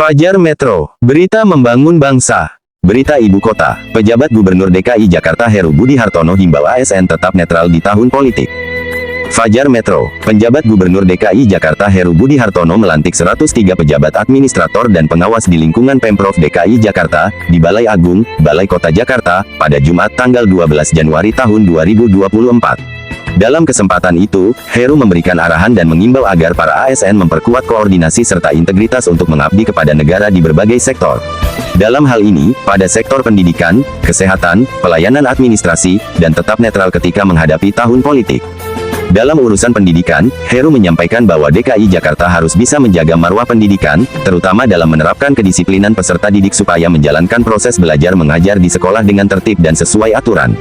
Fajar Metro, berita membangun bangsa. Berita Ibu Kota, pejabat Gubernur DKI Jakarta Heru Budi Hartono himbau ASN tetap netral di tahun politik. Fajar Metro, penjabat Gubernur DKI Jakarta Heru Budi Hartono melantik 103 pejabat administrator dan pengawas di lingkungan Pemprov DKI Jakarta, di Balai Agung, Balai Kota Jakarta, pada Jumat tanggal 12 Januari tahun 2024. Dalam kesempatan itu, Heru memberikan arahan dan mengimbau agar para ASN memperkuat koordinasi serta integritas untuk mengabdi kepada negara di berbagai sektor. Dalam hal ini, pada sektor pendidikan, kesehatan, pelayanan administrasi, dan tetap netral ketika menghadapi tahun politik. Dalam urusan pendidikan, Heru menyampaikan bahwa DKI Jakarta harus bisa menjaga marwah pendidikan, terutama dalam menerapkan kedisiplinan peserta didik supaya menjalankan proses belajar mengajar di sekolah dengan tertib dan sesuai aturan.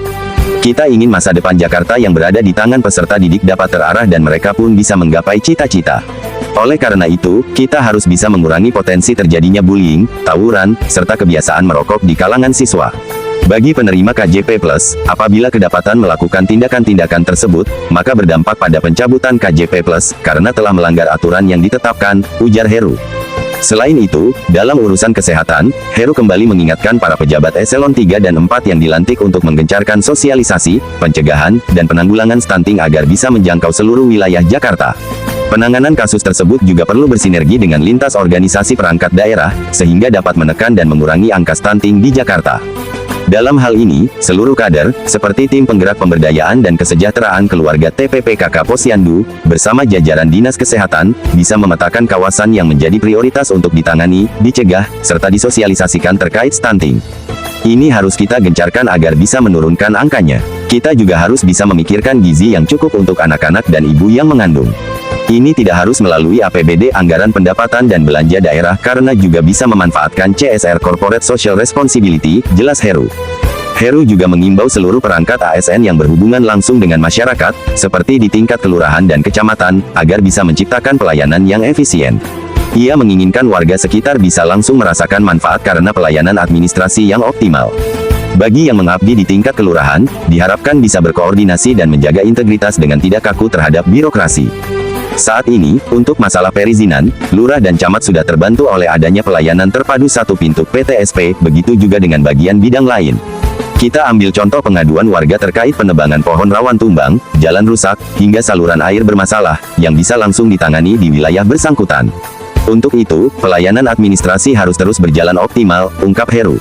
Kita ingin masa depan Jakarta yang berada di tangan peserta didik dapat terarah dan mereka pun bisa menggapai cita-cita. Oleh karena itu, kita harus bisa mengurangi potensi terjadinya bullying, tawuran, serta kebiasaan merokok di kalangan siswa. Bagi penerima KJP+, apabila kedapatan melakukan tindakan-tindakan tersebut, maka berdampak pada pencabutan KJP+, karena telah melanggar aturan yang ditetapkan, ujar Heru. Selain itu, dalam urusan kesehatan, Heru kembali mengingatkan para pejabat eselon 3 dan 4 yang dilantik untuk menggencarkan sosialisasi, pencegahan, dan penanggulangan stunting agar bisa menjangkau seluruh wilayah Jakarta. Penanganan kasus tersebut juga perlu bersinergi dengan lintas organisasi perangkat daerah, sehingga dapat menekan dan mengurangi angka stunting di Jakarta. Dalam hal ini, seluruh kader, seperti tim penggerak pemberdayaan dan kesejahteraan keluarga TPPKK Posyandu, bersama jajaran Dinas Kesehatan, bisa memetakan kawasan yang menjadi prioritas untuk ditangani, dicegah, serta disosialisasikan terkait stunting. Ini harus kita gencarkan agar bisa menurunkan angkanya. Kita juga harus bisa memikirkan gizi yang cukup untuk anak-anak dan ibu yang mengandung. Ini tidak harus melalui APBD anggaran pendapatan dan belanja daerah karena juga bisa memanfaatkan CSR Corporate Social Responsibility, jelas Heru. Heru juga mengimbau seluruh perangkat ASN yang berhubungan langsung dengan masyarakat, seperti di tingkat kelurahan dan kecamatan, agar bisa menciptakan pelayanan yang efisien. Ia menginginkan warga sekitar bisa langsung merasakan manfaat karena pelayanan administrasi yang optimal. Bagi yang mengabdi di tingkat kelurahan, diharapkan bisa berkoordinasi dan menjaga integritas dengan tidak kaku terhadap birokrasi. Saat ini, untuk masalah perizinan, lurah dan camat sudah terbantu oleh adanya pelayanan terpadu satu pintu PTSP, begitu juga dengan bagian bidang lain. Kita ambil contoh pengaduan warga terkait penebangan pohon rawan tumbang, jalan rusak, hingga saluran air bermasalah, yang bisa langsung ditangani di wilayah bersangkutan. Untuk itu, pelayanan administrasi harus terus berjalan optimal, ungkap Heru.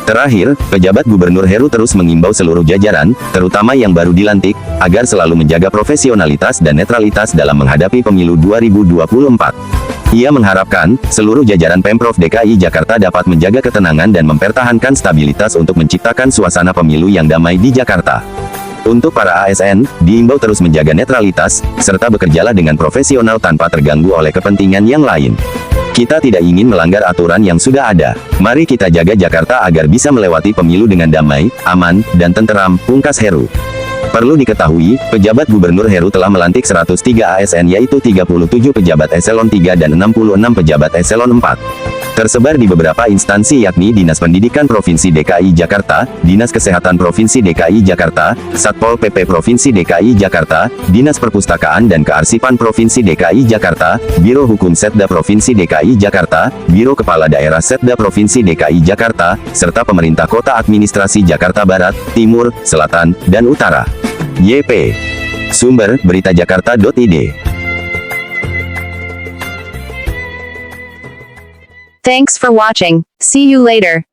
Terakhir, pejabat Gubernur Heru terus mengimbau seluruh jajaran, terutama yang baru dilantik, agar selalu menjaga profesionalitas dan netralitas dalam menghadapi pemilu 2024. Ia mengharapkan, seluruh jajaran Pemprov DKI Jakarta dapat menjaga ketenangan dan mempertahankan stabilitas untuk menciptakan suasana pemilu yang damai di Jakarta. Untuk para ASN, diimbau terus menjaga netralitas, serta bekerjalah dengan profesional tanpa terganggu oleh kepentingan yang lain. Kita tidak ingin melanggar aturan yang sudah ada. Mari kita jaga Jakarta agar bisa melewati pemilu dengan damai, aman, dan tenteram, pungkas Heru. Perlu diketahui, pejabat Gubernur Heru telah melantik 103 ASN yaitu 37 pejabat eselon 3 dan 66 pejabat eselon 4. Tersebar di beberapa instansi yakni Dinas Pendidikan Provinsi DKI Jakarta, Dinas Kesehatan Provinsi DKI Jakarta, Satpol PP Provinsi DKI Jakarta, Dinas Perpustakaan dan Kearsipan Provinsi DKI Jakarta, Biro Hukum Setda Provinsi DKI Jakarta, Biro Kepala Daerah Setda Provinsi DKI Jakarta, serta pemerintah kota administrasi Jakarta Barat, Timur, Selatan, dan Utara. YP. Sumber, beritajakarta.id. Thanks for watching. See you later.